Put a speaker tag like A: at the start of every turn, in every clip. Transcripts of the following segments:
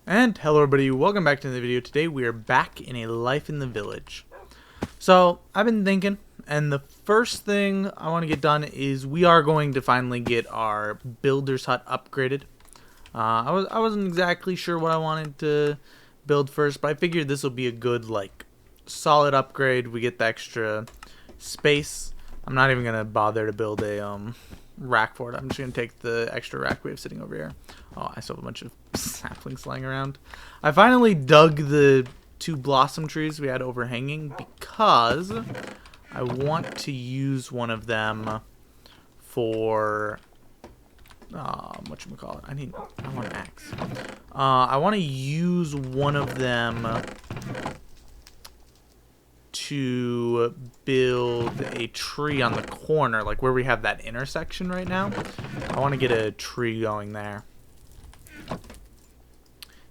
A: And hello everybody, welcome back to the video. Today we are back in a life in the village. So I've been thinking, and the first thing I want to get done is we are going to finally get our builder's hut upgraded. I wasn't exactly sure what I wanted to build first, but I figured this will be a good solid upgrade. We get the extra space. I'm not even gonna bother to build a rack for it. I'm just gonna take the extra rack we have sitting over here. Oh, I still have a bunch of saplings lying around. I finally dug the 2 blossom trees we had overhanging because I want to use one of them for whatchamacallit. I want an axe. I want to use one of them to build a tree on the corner, like where we have that intersection right now. I want to get a tree going there.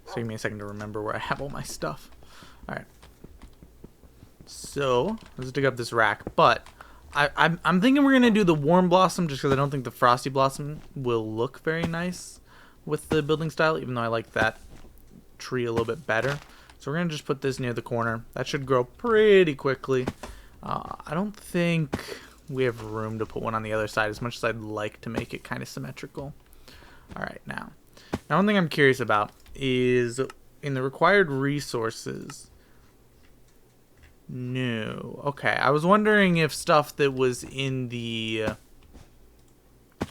A: So give me a second to remember where I have all my stuff. Alright. So, let's dig up this rack. But, I'm thinking we're going to do the warm blossom just because I don't think the frosty blossom will look very nice with the building style, even though I like that tree a little bit better. So we're going to just put this near the corner. That should grow pretty quickly. I don't think we have room to put one on the other side as much as I'd like to make it kind of symmetrical. Alright, now one thing I'm curious about is in the required resources. No. Okay, I was wondering if stuff that was in the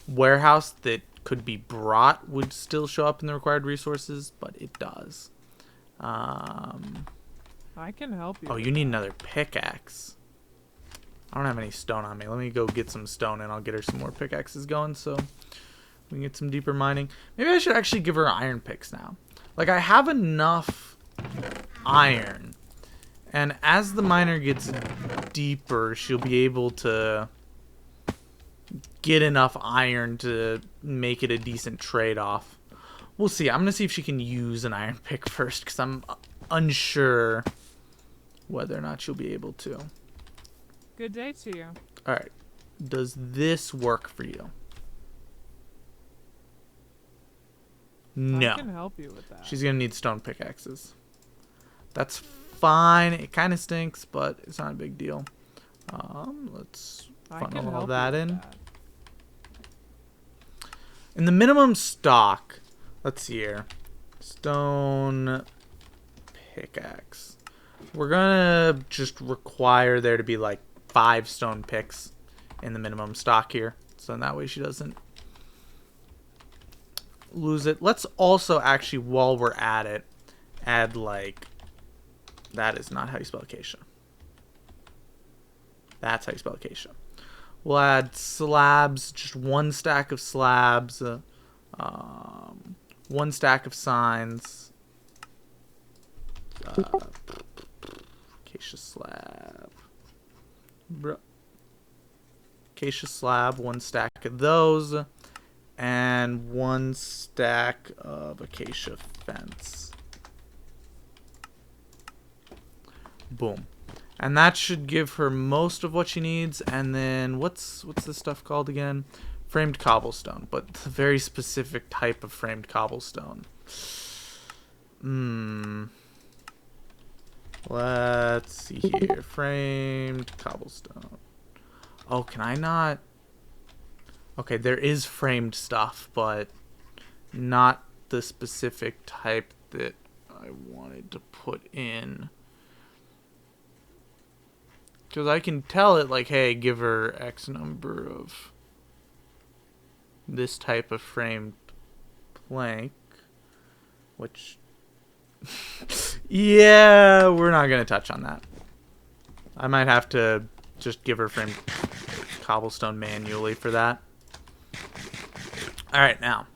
A: warehouse that could be brought would still show up in the required resources, but it does.
B: I can help you.
A: Oh, you need another pickaxe. I don't have any stone on me. Let me go get some stone and I'll get her some more pickaxes going so we can get some deeper mining. Maybe I should actually give her iron picks now. Like, I have enough iron. And as the miner gets deeper, she'll be able to get enough iron to make it a decent trade-off. We'll see. I'm going to see if she can use an iron pick first, because I'm unsure whether or not she'll be able to.
B: Good day to you.
A: Alright. Does this work for you? No.
B: I can help you with that.
A: She's going to need stone pickaxes. That's fine. It kind of stinks, but it's not a big deal. Let's funnel all that in. In the minimum stock, let's see here. Stone pickaxe. We're going to just require there to be like 5 stone picks in the minimum stock here. So that way she doesn't lose it. Let's also actually, while we're at it, add like, that is not how you spell acacia. That's how you spell acacia. We'll add slabs, just 1 stack of slabs, 1 stack of signs, acacia slab, acacia slab, 1 stack of those, and 1 stack of acacia fence. Boom. And that should give her most of what she needs. And then what's this stuff called again? Framed cobblestone, but a very specific type of framed cobblestone. Let's see here. Framed cobblestone. Oh, can I not? Okay, there is framed stuff, but not the specific type that I wanted to put in. Because I can tell it, like, hey, give her X number of this type of framed plank. Which, yeah, we're not going to touch on that. I might have to just give her framed cobblestone manually for that. Alright, now.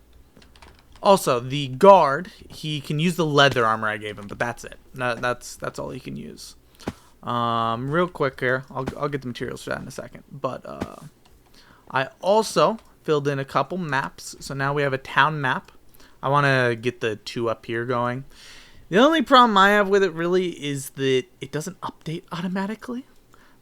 A: Also, the guard, he can use the leather armor I gave him, but that's it. That's all he can use. Real quick here, I'll get the materials for that in a second, but I also filled in a couple maps, so now we have a town map. I want to get the 2 up here going. The only problem I have with it really is that it doesn't update automatically.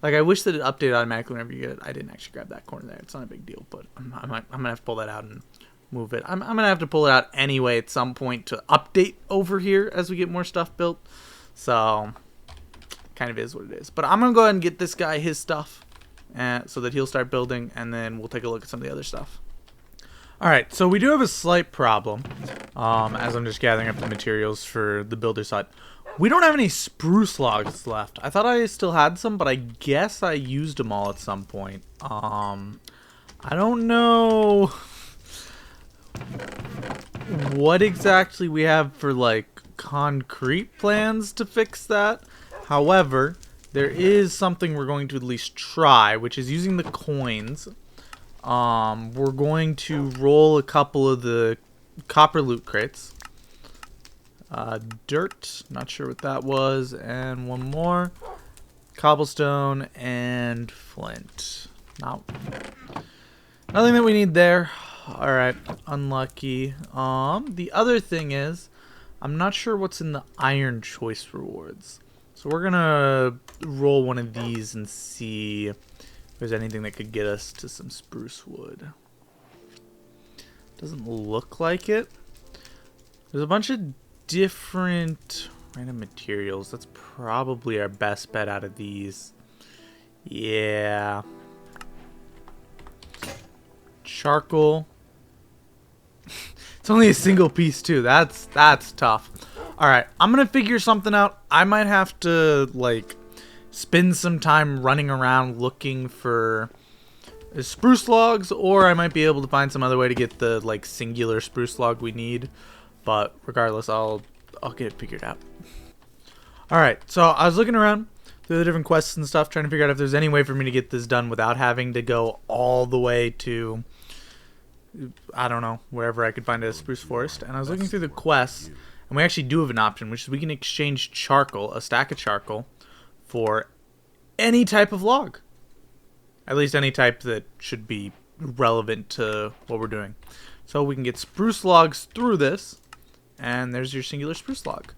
A: Like, I wish that it updated automatically whenever you get it. I didn't actually grab that corner there. It's not a big deal, but I'm gonna have to pull that out and move it. I'm gonna have to pull it out anyway at some point to update over here as we get more stuff built. So kind of is what it is. But I'm gonna go ahead and get this guy his stuff, so that he'll start building, and then we'll take a look at some of the other stuff. Alright, so we do have a slight problem, as I'm just gathering up the materials for the builder's hut. We don't have any spruce logs left. I thought I still had some, but I guess I used them all at some point. I don't know what exactly we have for, like, concrete plans to fix that. However, there is something we're going to at least try, which is using the coins. We're going to roll a couple of the copper loot crates. Dirt, not sure what that was, and one more. Cobblestone and flint. Nothing that we need there. Alright, unlucky. The other thing is, I'm not sure what's in the iron choice rewards. So we're gonna roll one of these and see if there's anything that could get us to some spruce wood. Doesn't look like it. There's a bunch of different random materials. That's probably our best bet out of these. Yeah. Charcoal. It's only a single piece too. That's tough. Alright, I'm gonna figure something out. I might have to, like, spend some time running around looking for spruce logs, or I might be able to find some other way to get the, like, singular spruce log we need. But regardless, I'll get it figured out. Alright, so I was looking around through the different quests and stuff, trying to figure out if there's any way for me to get this done without having to go all the way to, I don't know, wherever I could find a spruce forest. And I was looking through the quests, and we actually do have an option, which is we can exchange charcoal, a stack of charcoal, for any type of log. At least any type that should be relevant to what we're doing. So we can get spruce logs through this, and there's your singular spruce log.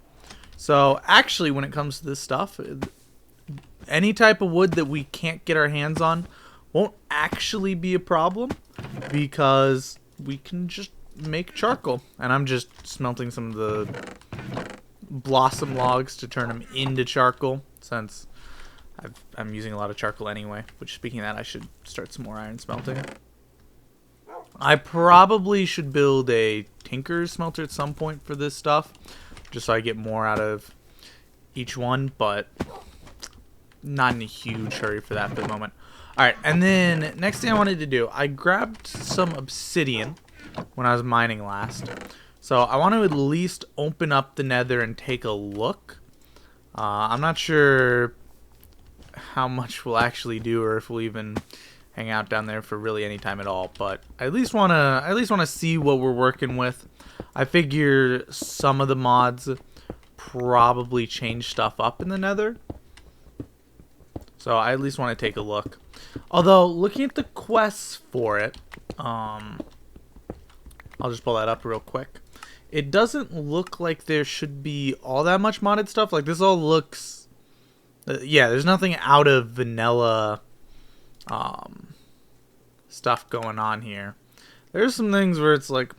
A: So actually, when it comes to this stuff, any type of wood that we can't get our hands on won't actually be a problem, because we can just make charcoal. And I'm just smelting some of the blossom logs to turn them into charcoal, since I'm using a lot of charcoal anyway. Which, speaking of that, I should start some more iron smelting. I probably should build a tinker's smelter at some point for this stuff, just so I get more out of each one, but not in a huge hurry for that for the moment. Alright, and then next thing I wanted to do, I grabbed some obsidian when I was mining last. So I want to at least open up the nether and take a look. I'm not sure how much we'll actually do, or if we'll even hang out down there for really any time at all, but I at least want to see what we're working with. I figure some of the mods probably change stuff up in the nether, so I at least want to take a look. Although, looking at the quests for it, I'll just pull that up real quick. It doesn't look like there should be all that much modded stuff. Like, this all looks, yeah, there's nothing out of vanilla stuff going on here. There's some things where it's like,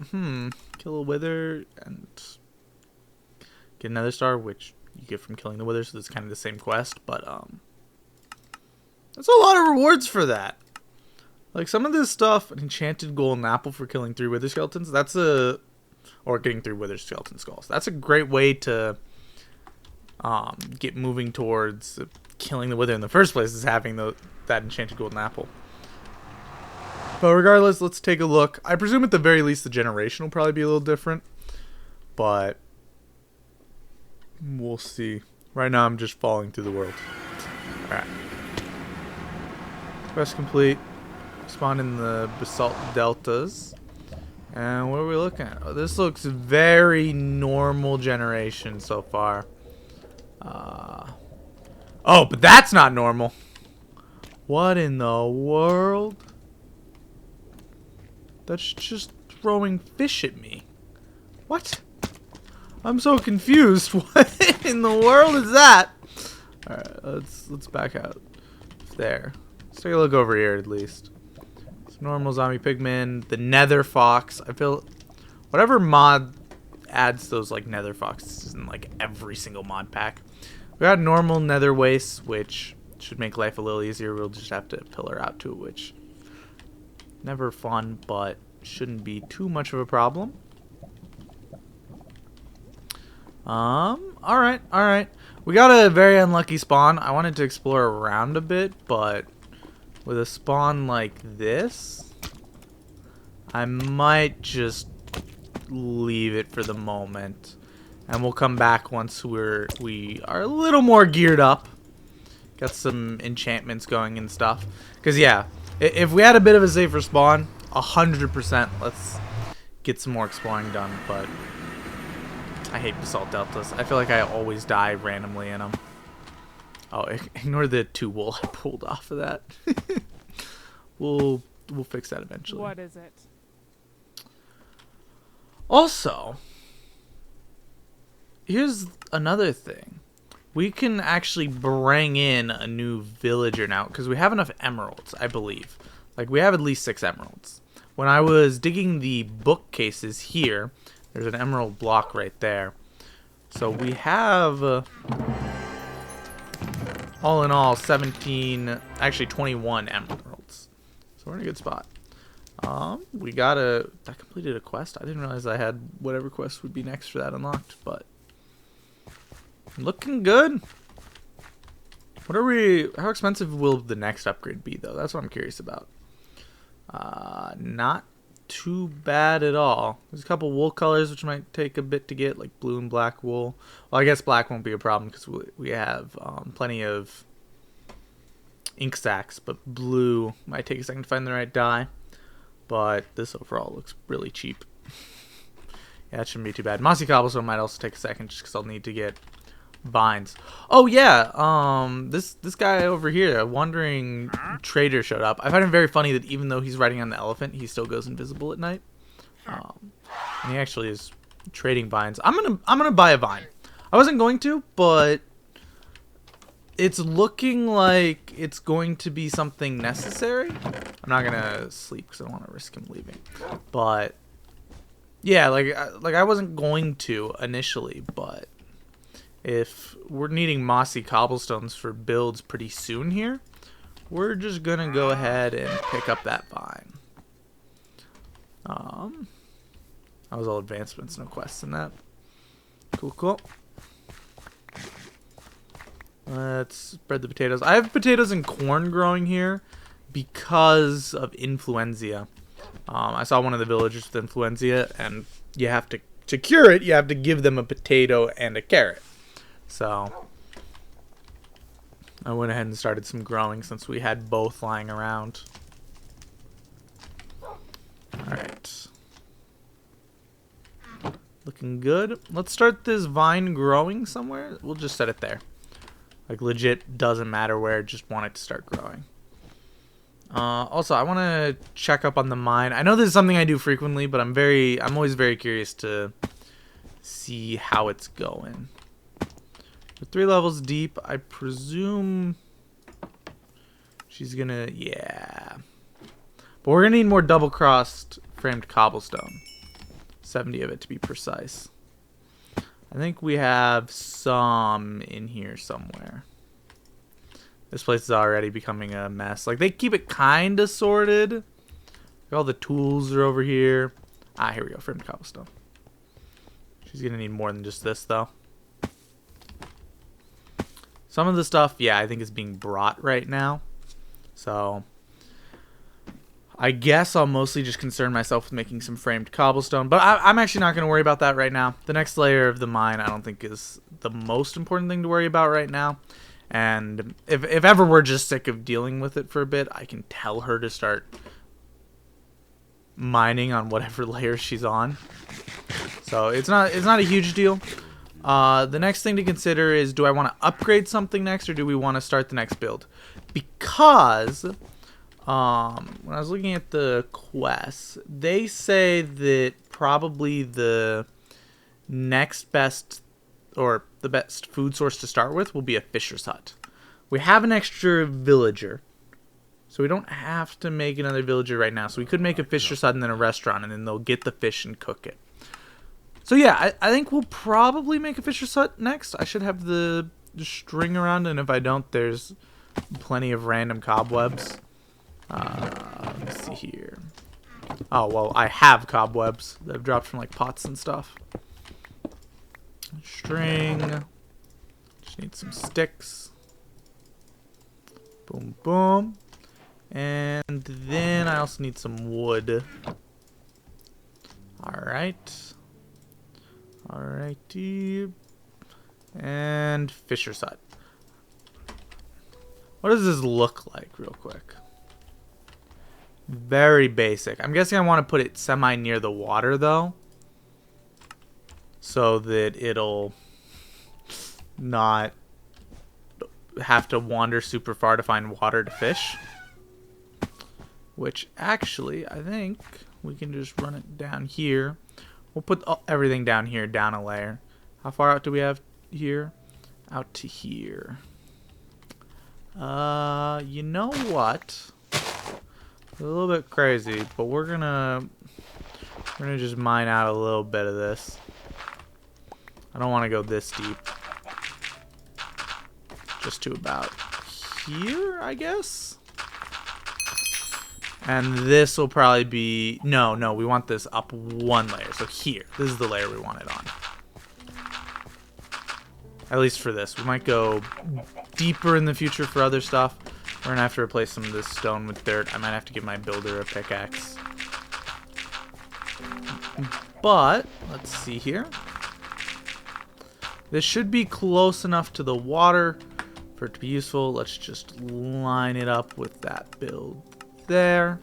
A: kill a wither and get another star, which you get from killing the wither, so it's kind of the same quest, but that's a lot of rewards for that. Like, some of this stuff, an enchanted golden apple for killing 3 wither skeletons, or getting 3 wither skeleton skulls. That's a great way to get moving towards killing the wither in the first place, is having that enchanted golden apple. But regardless, let's take a look. I presume at the very least the generation will probably be a little different, but we'll see. Right now I'm just falling through the world. Alright. Quest complete. Spawn in the basalt deltas. And what are we looking at? Oh, this looks very normal generation so far. Oh, but that's not normal. What in the world? That's just throwing fish at me. What? I'm so confused. What in the world is that? Alright, let's back out. There. Let's take a look over here at least. So Normal zombie pigman, the nether fox. I feel whatever mod adds those like nether foxes in like every single mod pack. We got normal nether wastes, which should make life a little easier. We'll just have to pillar out to it, which never fun, but shouldn't be too much of a problem. Alright. We got a very unlucky spawn. I wanted to explore around a bit, but with a spawn like this, I might just leave it for the moment. And we'll come back once we are a little more geared up. Got some enchantments going and stuff. Because, yeah, if we had a bit of a safer spawn, 100%, let's get some more exploring done. But I hate basalt deltas. I feel like I always die randomly in them. Oh, ignore the 2 wool I pulled off of that. We'll fix that eventually.
B: What is it?
A: Also, here's another thing. We can actually bring in a new villager now because we have enough emeralds, I believe. Like, we have at least 6 emeralds. When I was digging the bookcases here, there's an emerald block right there. So we have, all in all, 17, actually 21 emeralds. So we're in a good spot. I completed a quest. I didn't realize I had whatever quest would be next for that unlocked, but looking good. How expensive will the next upgrade be though? That's what I'm curious about. Not too bad at all. There's a couple wool colors which might take a bit to get, like blue and black wool. Well, I guess black won't be a problem because we have plenty of ink sacks, but blue might take a second to find the right dye. But this overall looks really cheap. Yeah, that shouldn't be too bad. Mossy cobblestone might also take a second just because I'll need to get vines. Oh yeah, this guy over here, a wandering trader, showed up. I find it very funny that even though he's riding on the elephant, he still goes invisible at night. And he actually is trading vines. I'm gonna buy a vine. I wasn't going to, but it's looking like it's going to be something necessary. I'm not gonna sleep because I don't want to risk him leaving. But yeah, like I wasn't going to initially, but if we're needing mossy cobblestones for builds pretty soon here, we're just gonna go ahead and pick up that vine. That was all advancements, no quests in that. Cool. Let's spread the potatoes. I have potatoes and corn growing here because of influenza. I saw one of the villagers with influenza, and you have to cure it, you have to give them a potato and a carrot. So I went ahead and started some growing since we had both lying around. Alright. Looking good. Let's start this vine growing somewhere. We'll just set it there. Like, legit doesn't matter where, just want it to start growing. Also, I want to check up on the mine. I know this is something I do frequently, but I'm always very curious to see how it's going. We're 3 levels deep. I presume she's gonna, yeah. But we're gonna need more double-crossed framed cobblestone. 70 of it to be precise. I think we have some in here somewhere. This place is already becoming a mess. Like, they keep it kind of sorted. All the tools are over here. Ah, here we go. Framed cobblestone. She's going to need more than just this, though. Some of the stuff, yeah, I think is being brought right now. So I guess I'll mostly just concern myself with making some framed cobblestone. But I'm actually not going to worry about that right now. The next layer of the mine I don't think is the most important thing to worry about right now. And if ever we're just sick of dealing with it for a bit, I can tell her to start mining on whatever layer she's on. So it's not a huge deal. The next thing to consider is, do I want to upgrade something next, or do we want to start the next build? Because when I was looking at the quests, they say that probably the next best, or the best food source to start with, will be a fisher's hut. We have an extra villager, So we don't have to make another villager right now. So we could make a fisher's hut and then a restaurant, and then they'll get the fish and cook it. So yeah, I think we'll probably make a fisher's hut next. I should have the string around, and if I don't, there's plenty of random cobwebs. Let's see here. Oh, well, I have cobwebs that I've dropped from like pots and stuff. String. Just need some sticks. Boom, boom. And then I also need some wood. Alright. Alrighty. And fisher's hut. What does this look like real quick? Very basic. I'm guessing I want to put it semi near the water though, so that it'll not have to wander super far to find water to fish. Which actually, I think we can just run it down here. We'll put everything down here, down a layer. How far out do we have here? Out to here. You know what? A little bit crazy, but we're gonna just mine out a little bit of this. I don't want to go this deep. Just to about here, I guess. And this will probably be... No, we want this up one layer. So here. This is the layer we want it on. At least for this. We might go deeper in the future for other stuff. We're going to have to replace some of this stone with dirt. I might have to give my builder a pickaxe. But, let's see here. This should be close enough to the water for it to be useful. Let's just line it up with that build there.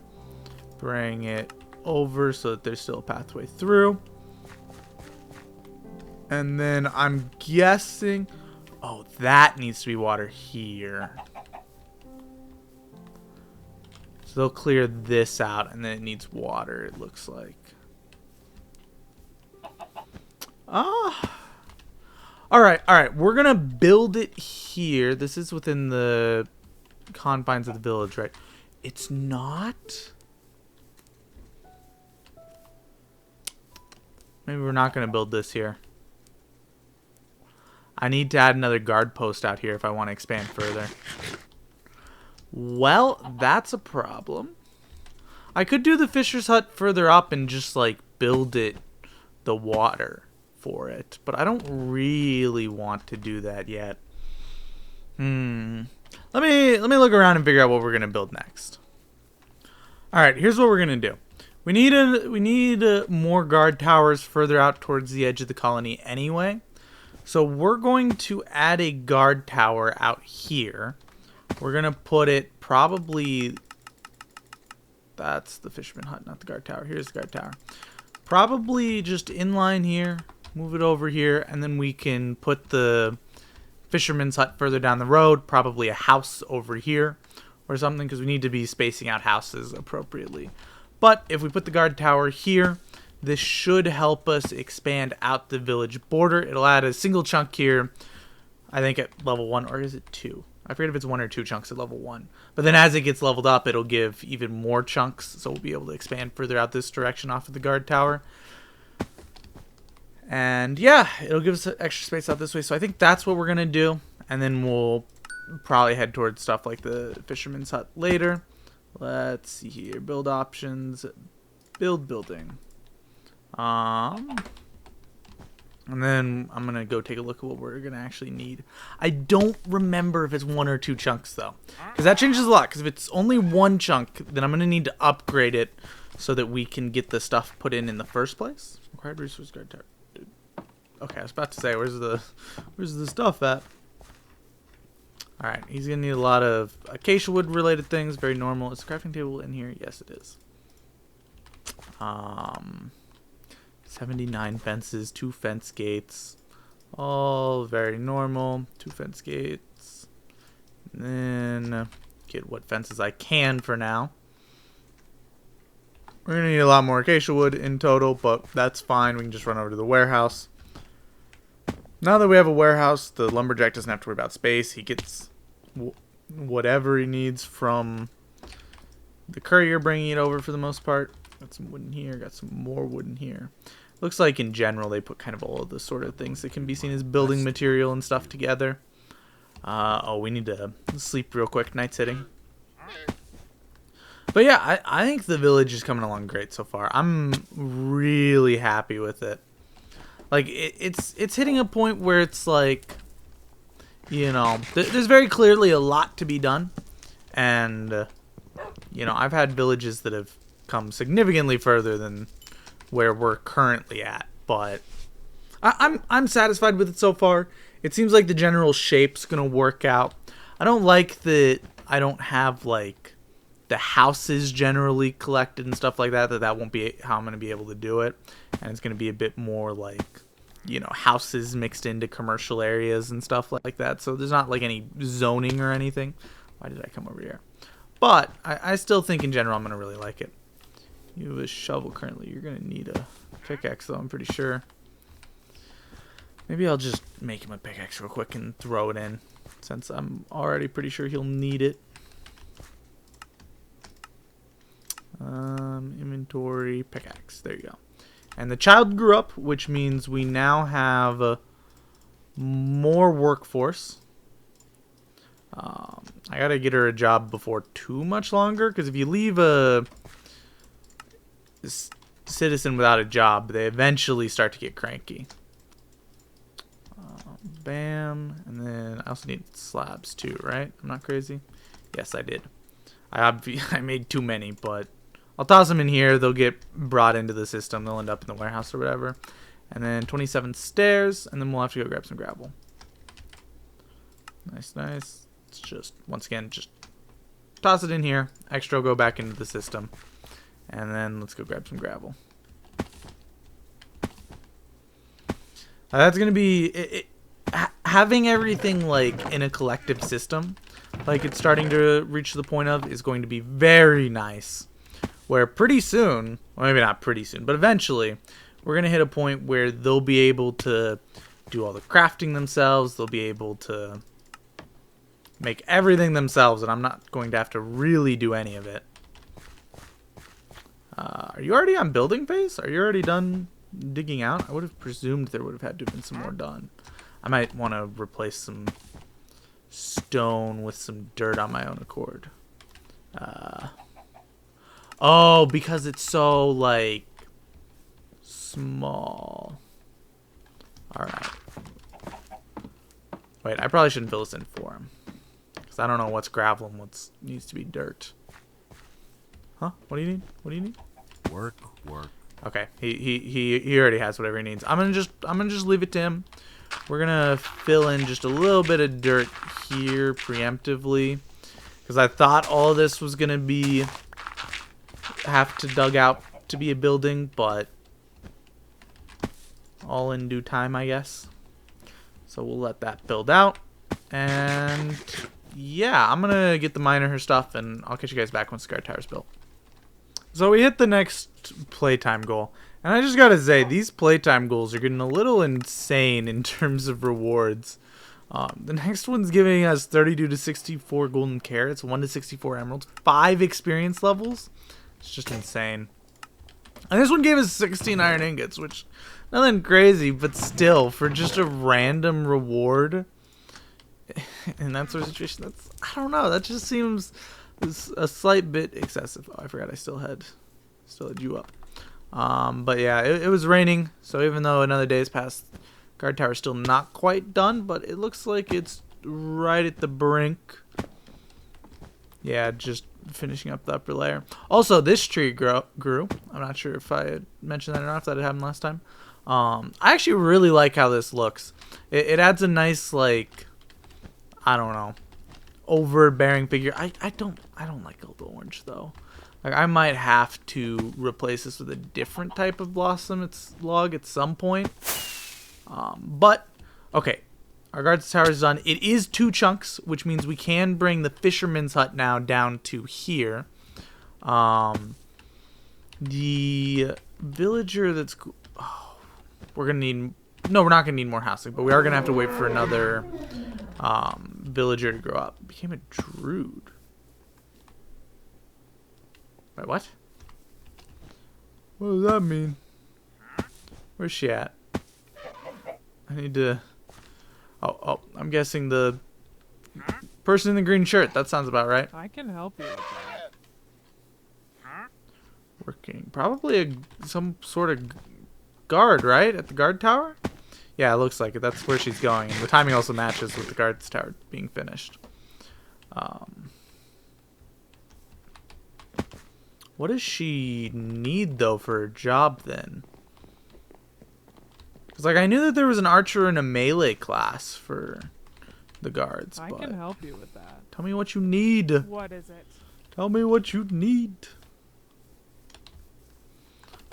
A: Bring it over so that there's still a pathway through. And then I'm guessing... Oh, that needs to be water here. So they'll clear this out, and then it needs water, it looks like. Alright. We're going to build it here. This is within the confines of the village, right? It's not... Maybe we're not going to build this here. I need to add another guard post out here if I want to expand further. Well, that's a problem. I could do the fisher's hut further up and just like build it the water for it, but I don't really want to do that yet. Let me look around and figure out what we're gonna build next. All right, here's what we're gonna do. We need more guard towers further out towards the edge of the colony anyway. So we're going to add a guard tower out here. We're going to put it probably... That's the fisherman hut, not the guard tower. Here's the guard tower. Probably just inline here. Move it over here. And then we can put the fisherman's hut further down the road. Probably a house over here or something, because we need to be spacing out houses appropriately. But if we put the guard tower here, this should help us expand out the village border. It'll add a single chunk here, I think at level 1, or is it 2? I forget if it's 1 or 2 chunks at level 1. But then as it gets leveled up, it'll give even more chunks, so we'll be able to expand further out this direction off of the guard tower. And yeah, it'll give us extra space out this way, so I think that's what we're going to do. And then we'll probably head towards stuff like the fisherman's hut later. Let's see here. Build options. Build building. And then I'm going to go take a look at what we're going to actually need. I don't remember if it's 1 or 2 chunks, though. Because that changes a lot. Because if it's only 1 chunk, then I'm going to need to upgrade it so that we can get the stuff put in the first place. Required resource guard tower. Okay, I was about to say, where's the stuff at? Alright, he's going to need a lot of acacia wood related things. Very normal. Is the crafting table in here? Yes, it is. 79 fences, 2 fence gates. All very normal. 2 fence gates. And then get what fences I can for now. We're going to need a lot more acacia wood in total, but that's fine. We can just run over to the warehouse. Now that we have a warehouse, the lumberjack doesn't have to worry about space. He gets whatever he needs from the courier bringing it over for the most part. Got some wood in here. Got some more wood in here. Looks like in general they put kind of all of the sort of things that can be seen as building material and stuff together. Oh, we need to sleep real quick. Night's hitting. But yeah, I think the village is coming along great so far. I'm really happy with it. Like, it's hitting a point where it's like, you know, there's very clearly a lot to be done. And, you know, I've had villages that have come significantly further than where we're currently at. But I'm satisfied with it so far. It seems like the general shape's going to work out. I don't like that I don't have, like, the houses generally collected and stuff like that, that won't be how I'm going to be able to do it. And it's going to be a bit more like, you know, houses mixed into commercial areas and stuff like that. So there's not like any zoning or anything. Why did I come over here? But I still think in general I'm going to really like it. You have a shovel currently. You're going to need a pickaxe though, I'm pretty sure. Maybe I'll just make him a pickaxe real quick and throw it in, since I'm already pretty sure he'll need it. Inventory, pickaxe. There you go. And the child grew up, which means we now have more workforce. I gotta get her a job before too much longer, because if you leave a citizen without a job, they eventually start to get cranky. Bam. And then I also need slabs too, right? I'm not crazy? Yes, I did. I made too many, but I'll toss them in here. They'll get brought into the system. They'll end up in the warehouse or whatever. And then 27 stairs, and then we'll have to go grab some gravel. Nice, nice. It's just, once again, just toss it in here. Extra will go back into the system. And then let's go grab some gravel. That's going to be... having everything, like, in a collective system, like it's starting to reach the point of, is going to be very nice. Where pretty soon, well, maybe not pretty soon, but eventually, we're going to hit a point where they'll be able to do all the crafting themselves. They'll be able to make everything themselves, and I'm not going to have to really do any of it. Are you already on building phase? Are you already done digging out? I would have presumed there would have had to have been some more done. I might want to replace some stone with some dirt on my own accord. Oh, because it's so, like, small. Alright. Wait, I probably shouldn't fill this in for him. Because I don't know what's gravel and what needs to be dirt. Huh? What do you need? What do you need?
C: Work.
A: Okay, he already has whatever he needs. I'm gonna just leave it to him. We're gonna fill in just a little bit of dirt here preemptively. Because I thought all of this was gonna be... have to dug out to be a building, but all in due time, I guess. So we'll let that build out, and yeah, I'm gonna get the miner her stuff, and I'll catch you guys back once the guard tower's built. So we hit the next playtime goal, and I just gotta say, these playtime goals are getting a little insane in terms of rewards. The next one's giving us 32 to 64 golden carrots, 1 to 64 emeralds, 5 experience levels. It's just insane. And this one gave us 16 iron ingots, which, nothing crazy, but still, for just a random reward in that sort of situation, that's, I don't know, that just seems a slight bit excessive. Oh, I forgot I still had you up. But yeah, it was raining, so even though another day has passed, guard tower's still not quite done, but it looks like it's right at the brink. Yeah, just finishing up the upper layer. Also, this tree grew. I'm not sure if I had mentioned that or not, if that had happened last time. I actually really like how this looks. It adds a nice, like, I don't know, overbearing figure. I don't like the orange though. Like, I might have to replace this with a different type of blossom log at some point. But okay, our guard tower is done. It is 2 chunks, which means we can bring the fisherman's hut now down to here. The villager that's... Oh, we're going to need... No, we're not going to need more housing, but we are going to have to wait for another villager to grow up. Became a druid. Wait, what? What does that mean? Where's she at? I need to... Oh, I'm guessing the person in the green shirt. That sounds about right.
B: I can help you with that.
A: Working. Probably some sort of guard, right? At the guard tower? Yeah, it looks like it. That's where she's going. And the timing also matches with the guard's tower being finished. What does she need, though, for a job, then? Because, like, I knew that there was an archer and a melee class for the guards.
B: I can help you with that.
A: Tell me what you need.
B: What is it?
A: Tell me what you need.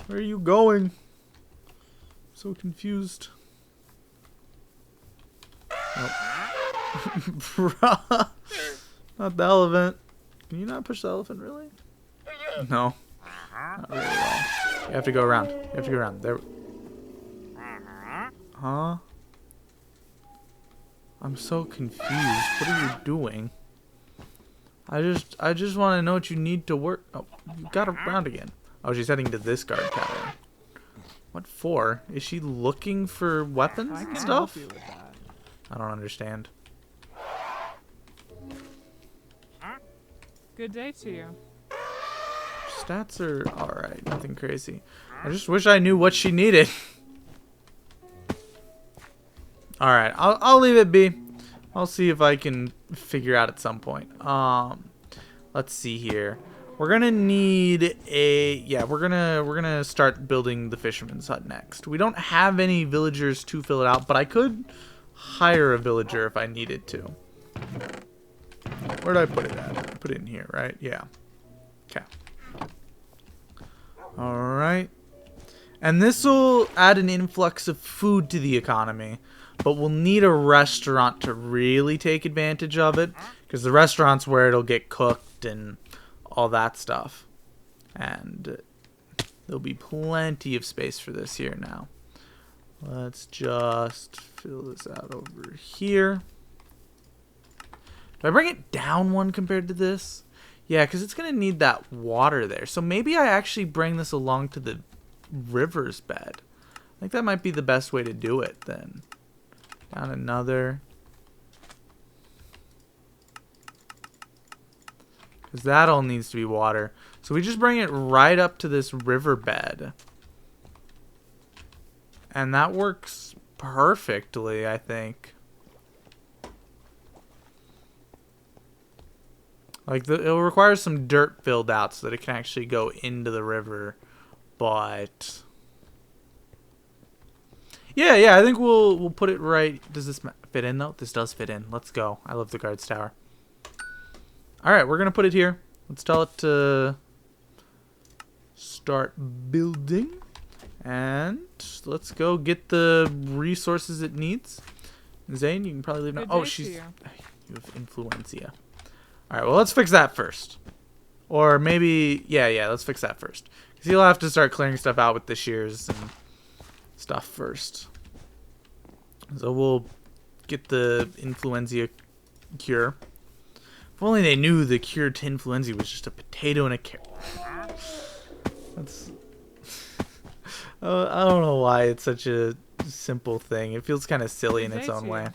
A: Where are you going? So confused. Nope. Bruh. Not the elephant. Can you not push the elephant, really? No. Not really well. You have to go around. You have to go around. There. Huh? I'm so confused. What are you doing? I just want to know what you need to work. Oh, you got around again. Oh, she's heading to this guard tower. What for? Is she looking for weapons
B: I
A: and
B: can
A: stuff?
B: help you with that.
A: I don't understand.
B: Good day to you.
A: Stats are alright. Nothing crazy. I just wish I knew what she needed. Alright, I'll leave it be. I'll see if I can figure out at some point. Let's see here. We're gonna need a we're gonna start building the fisherman's hut next. We don't have any villagers to fill it out, but I could hire a villager if I needed to. Where did I put it at? I put it in here, right? Yeah. Okay. Alright. And this will add an influx of food to the economy. But we'll need a restaurant to really take advantage of it. Because the restaurant's where it'll get cooked and all that stuff. And there'll be plenty of space for this here now. Let's just fill this out over here. Do I bring it down one compared to this? Yeah, because it's going to need that water there. So maybe I actually bring this along to the river's bed. I think that might be the best way to do it then. Down another. Because that all needs to be water. So we just bring it right up to this riverbed. And that works perfectly, I think. Like, it'll require some dirt filled out so that it can actually go into the river. But... Yeah, I think we'll put it right. Does this fit in, though? This does fit in. Let's go. I love the guard's tower. Alright, we're going to put it here. Let's tell it to start building. And let's go get the resources it needs. Zane, you can probably leave now. Oh, you have influencia. Alright, well, let's fix that first. Or maybe... Yeah, let's fix that first. Because he'll have to start clearing stuff out with the shears and stuff first. So we'll get the influenza cure. If only they knew the cure to influenza was just a potato and a carrot. That's... I don't know why it's such a simple thing. It feels kind of silly in its own way.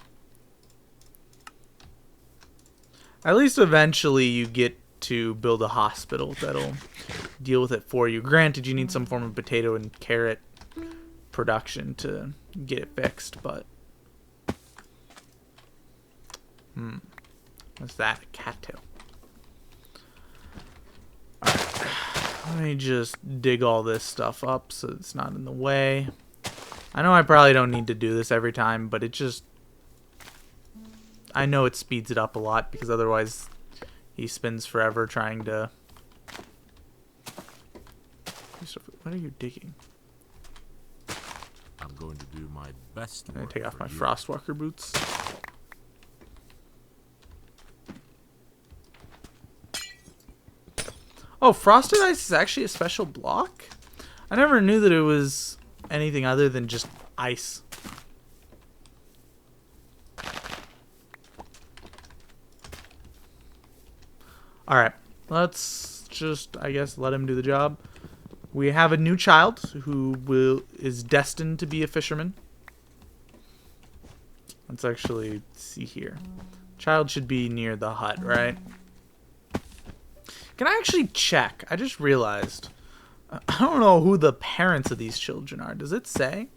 A: At least eventually you get to build a hospital that'll deal with it for you. Granted, you need some form of potato and carrot production to get it fixed, but... What's that? A cattail. Alright. Let me just dig all this stuff up so it's not in the way. I know I probably don't need to do this every time, but it just... I know it speeds it up a lot, because otherwise he spends forever trying to... What are you digging?
C: I'm going to do my best.
A: I'm going to take off my Frostwalker boots. Oh, Frosted Ice is actually a special block? I never knew that it was anything other than just ice. Alright, let's just, I guess, let him do the job. We have a new child who is destined to be a fisherman. Let's actually see here. Child should be near the hut, right? Can I actually check? I just realized. I don't know who the parents of these children are. Does it say?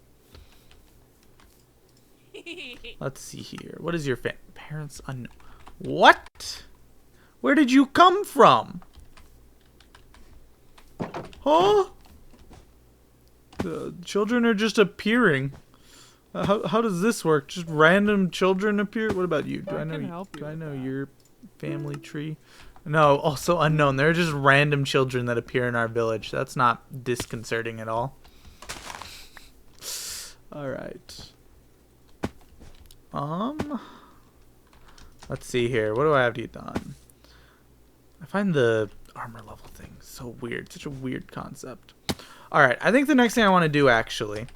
A: Let's see here. What is your parents unknown? What? Where did you come from? Huh? The children are just appearing. How does this work? Just random children appear? What about you? Do I know your family tree? No, also unknown. They're just random children that appear in our village. That's not disconcerting at all. Alright. Let's see here. What do I have to get done? I find the armor level thing so weird. Such a weird concept. Alright, I think the next thing I want to do actually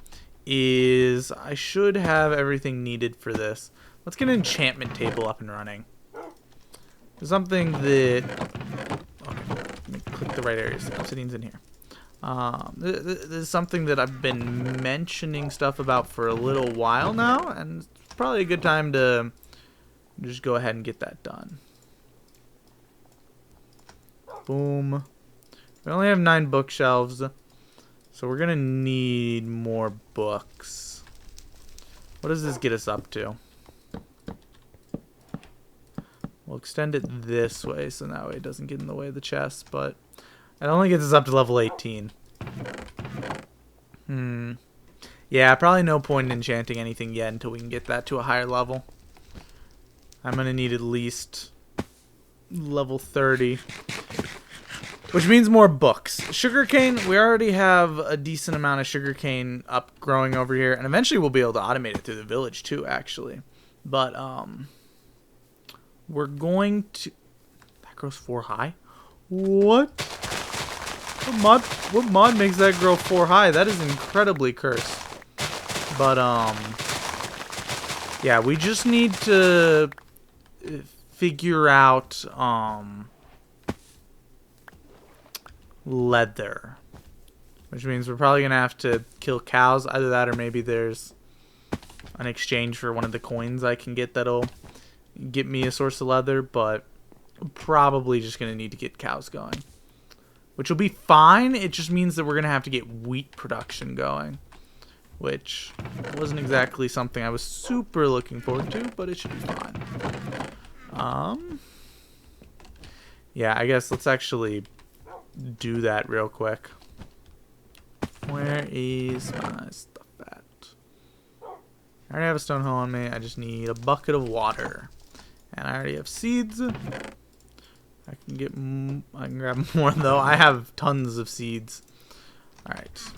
A: is I should have everything needed for this. Let's get an enchantment table up and running. Something that... Okay, let me click the right areas. Obsidian's in here. This is something that I've been mentioning stuff about for a little while now, and it's probably a good time to just go ahead and get that done. Boom. We only have 9 bookshelves, so we're gonna need more books. What does this get us up to? We'll extend it this way, so that way it doesn't get in the way of the chest, but it only gets us up to level 18. Yeah, probably no point in enchanting anything yet until we can get that to a higher level. I'm going to need at least level 30. Which means more books. Sugarcane, we already have a decent amount of sugarcane up growing over here. And eventually we'll be able to automate it through the village too, actually. But, we're going to... That grows 4 high? What? What mod makes that grow 4 high? That is incredibly cursed. But, yeah, we just need to figure out, leather. Which means we're probably going to have to kill cows. Either that or maybe there's an exchange for one of the coins I can get that'll get me a source of leather, but probably just going to need to get cows going. Which will be fine. It just means that we're going to have to get wheat production going. Which wasn't exactly something I was super looking forward to, but it should be fine. Yeah, I guess let's actually do that real quick. Where is my stuff at? I already have a stone hoe on me. I just need a bucket of water. And I already have seeds. I can grab more though. I have tons of seeds. Alright.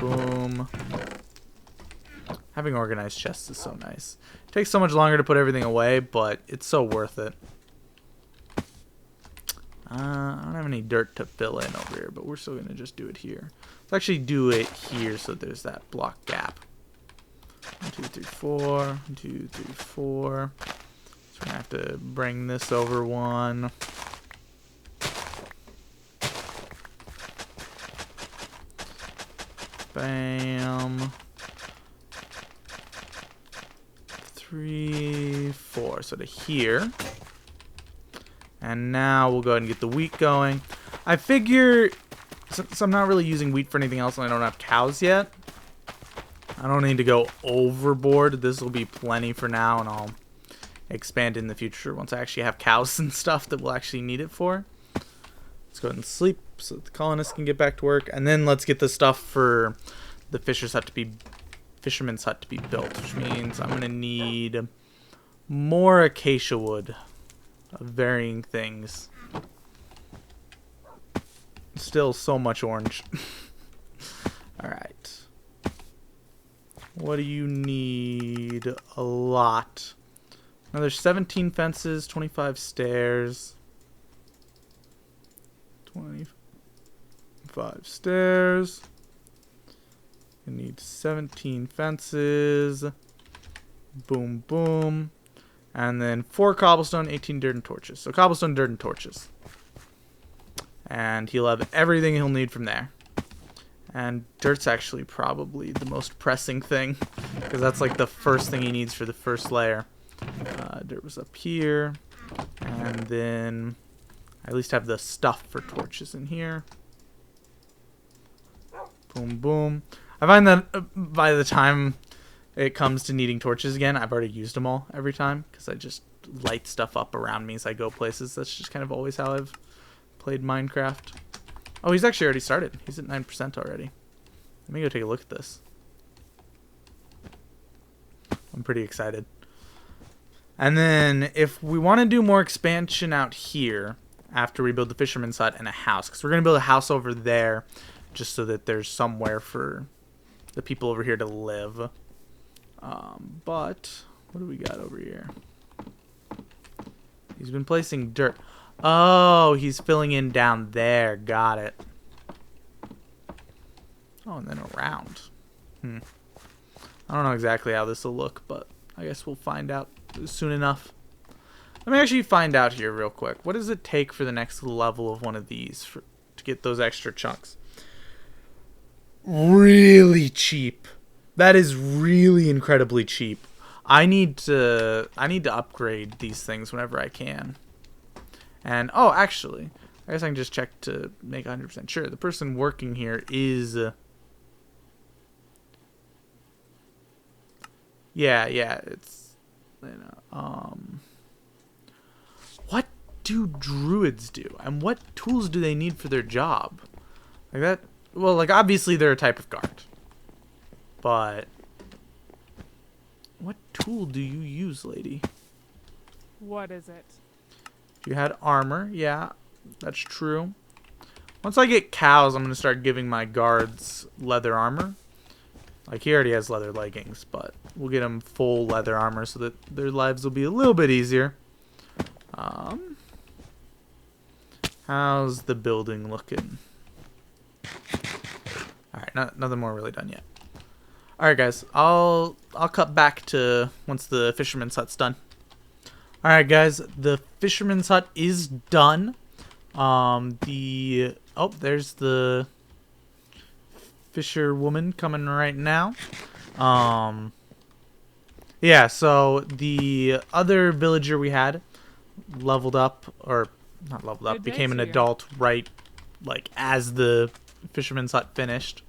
A: Boom. Having organized chests is so nice. It takes so much longer to put everything away, but it's so worth it. I don't have any dirt to fill in over here, but we're still going to just do it here. Let's actually do it here so there's that block gap. 1, 2, 3, 4. 1, 2, 3, 4. So we're going to have to bring this over 1. Bam. 3, 4. So to here. And now we'll go ahead and get the wheat going. I figure, since I'm not really using wheat for anything else and I don't have cows yet, I don't need to go overboard. This will be plenty for now, and I'll expand in the future once I actually have cows and stuff that we'll actually need it for. Let's go ahead and sleep so that the colonists can get back to work. And then let's get the stuff for the fisherman's hut to be built, which means I'm going to need more acacia wood of varying things. Still so much orange. Alright. What do you need? A lot. Now there's 17 fences, 25 stairs. 25 stairs. You need 17 fences. Boom, boom. And then 4 cobblestone, 18 dirt and torches. So cobblestone, dirt, and torches. and he'll have everything he'll need from there. And dirt's actually probably the most pressing thing, because that's like the first thing he needs for the first layer. Dirt was up here, and then I at least have the stuff for torches in here. Boom, boom. I find that by the time it comes to needing torches again, I've already used them all every time, because I just light stuff up around me as I go places. That's just kind of always how I've played Minecraft. Oh, he's actually already started. He's at 9% already. Let me go take a look at this. I'm pretty excited. And then if we want to do more expansion out here after we build the fisherman's hut and a house, because we're going to build a house over there just so that there's somewhere for the people over here to live. But what do we got over here? He's been placing dirt. Oh, he's filling in down there. Got it. Oh, and then around. I don't know exactly how this will look, but I guess we'll find out soon enough. Let me actually find out here real quick. What does it take for the next level of one of these to get those extra chunks? Really cheap. That is really incredibly cheap. I need to upgrade these things whenever I can. And, oh, actually, I guess I can just check to make 100% sure. The person working here is... yeah, it's... You know, what do druids do? And what tools do they need for their job? Like that... Well, like, obviously they're a type of guard. But... what tool do you use, lady?
C: What is it?
A: If you had armor, yeah, that's true. Once I get cows, I'm going to start giving my guards leather armor. Like, he already has leather leggings, but we'll get him full leather armor so that their lives will be a little bit easier. How's the building looking? Alright, nothing more really done yet. Alright, guys, I'll cut back to once the fisherman's hut's done. Alright, guys, the fisherman's hut is done. Oh, there's the fisher woman coming right now. Yeah, so the other villager we had leveled up, or not leveled up, became an adult right, like, as the fisherman's hut finished.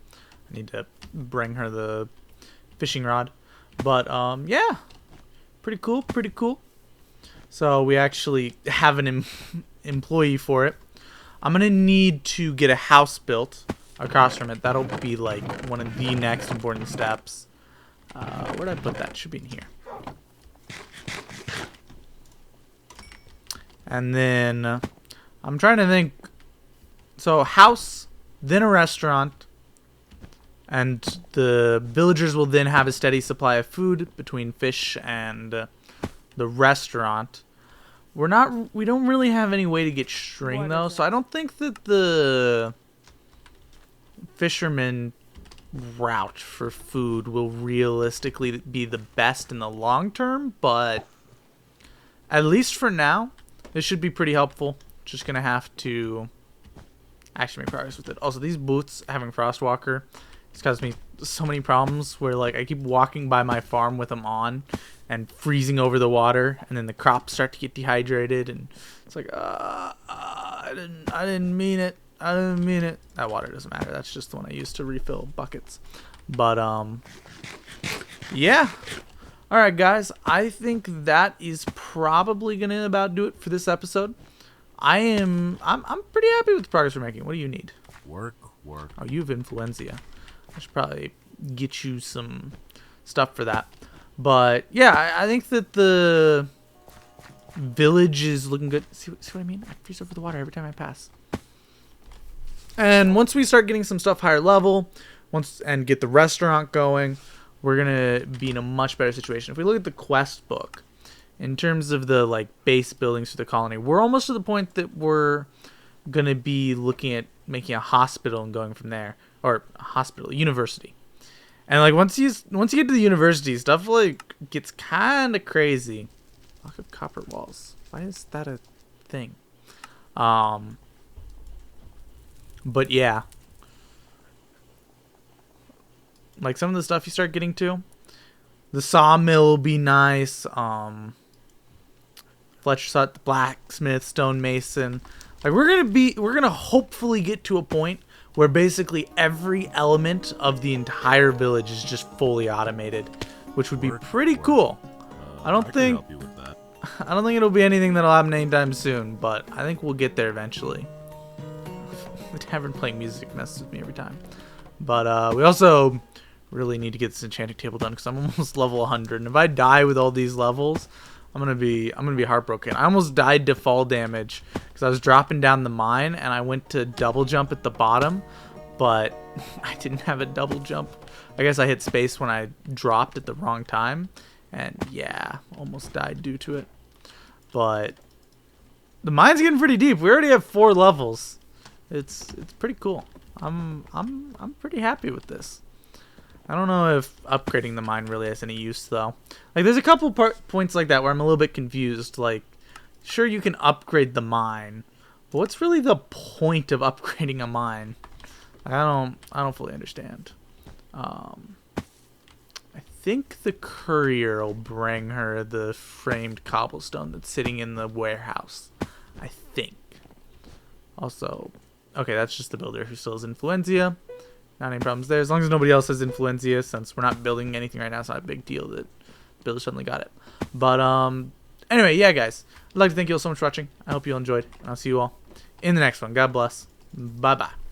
A: I need to bring her the fishing rod. But, yeah, pretty cool, pretty cool. So we actually have an employee for it. I'm going to need to get a house built across from it. That'll be like one of the next important steps. Where'd I put that? It should be in here. And then I'm trying to think. So house, then a restaurant. And the villagers will then have a steady supply of food between fish and... the restaurant. We don't really have any way to get string though, so I don't think that the fisherman route for food will realistically be the best in the long term, but at least for now, this should be pretty helpful. Just gonna have to actually make progress with it. Also, these boots having Frostwalker, it's caused me so many problems where like I keep walking by my farm with them on and freezing over the water, and then the crops start to get dehydrated, and it's like I didn't mean it. I didn't mean it. That water doesn't matter. That's just the one I use to refill buckets. But yeah. All right, guys. I think that is probably gonna about do it for this episode. I'm pretty happy with the progress we're making. What do you need?
B: Work.
A: Oh, you have influenza. I should probably get you some stuff for that. But yeah, I think that the village is looking good. See what I mean? I freeze over the water every time I pass. And once we start getting some stuff higher level, and get the restaurant going, we're gonna be in a much better situation. If we look at the quest book, in terms of the like base buildings for the colony, we're almost to the point that we're gonna be looking at making a hospital and going from there, or a hospital, university. And like once you get to the university, stuff like gets kind of crazy. Block of copper walls. Why is that a thing? But yeah. Like some of the stuff you start getting to. The sawmill will be nice. Jschlatt, the blacksmith, stonemason. Like we're gonna hopefully get to a point where basically every element of the entire village is just fully automated, which would be pretty cool. I don't think
D: help you with that.
A: I don't think it'll be anything that'll happen anytime soon, but I think we'll get there eventually. The tavern playing music messes with me every time. But we also really need to get this enchanting table done because I'm almost level 100, and if I die with all these levels, I'm gonna be heartbroken. I almost died to fall damage because I was dropping down the mine and I went to double jump at the bottom, but I didn't have a double jump. I guess I hit space when I dropped at the wrong time, and yeah, almost died due to it. But the mine's getting pretty deep. We already have 4 levels. It's pretty cool. I'm pretty happy with this. I don't know if upgrading the mine really has any use, though. Like, there's a couple points like that where I'm a little bit confused. Like, sure, you can upgrade the mine, but what's really the point of upgrading a mine? I don't fully understand. I think the courier will bring her the framed cobblestone that's sitting in the warehouse. I think. Also, okay, that's just the builder who still has influenza. Not any problems there. As long as nobody else has influenza, since we're not building anything right now, it's not a big deal that the builder suddenly got it. But anyway, yeah, guys. I'd like to thank you all so much for watching. I hope you all enjoyed. I'll see you all in the next one. God bless. Bye-bye.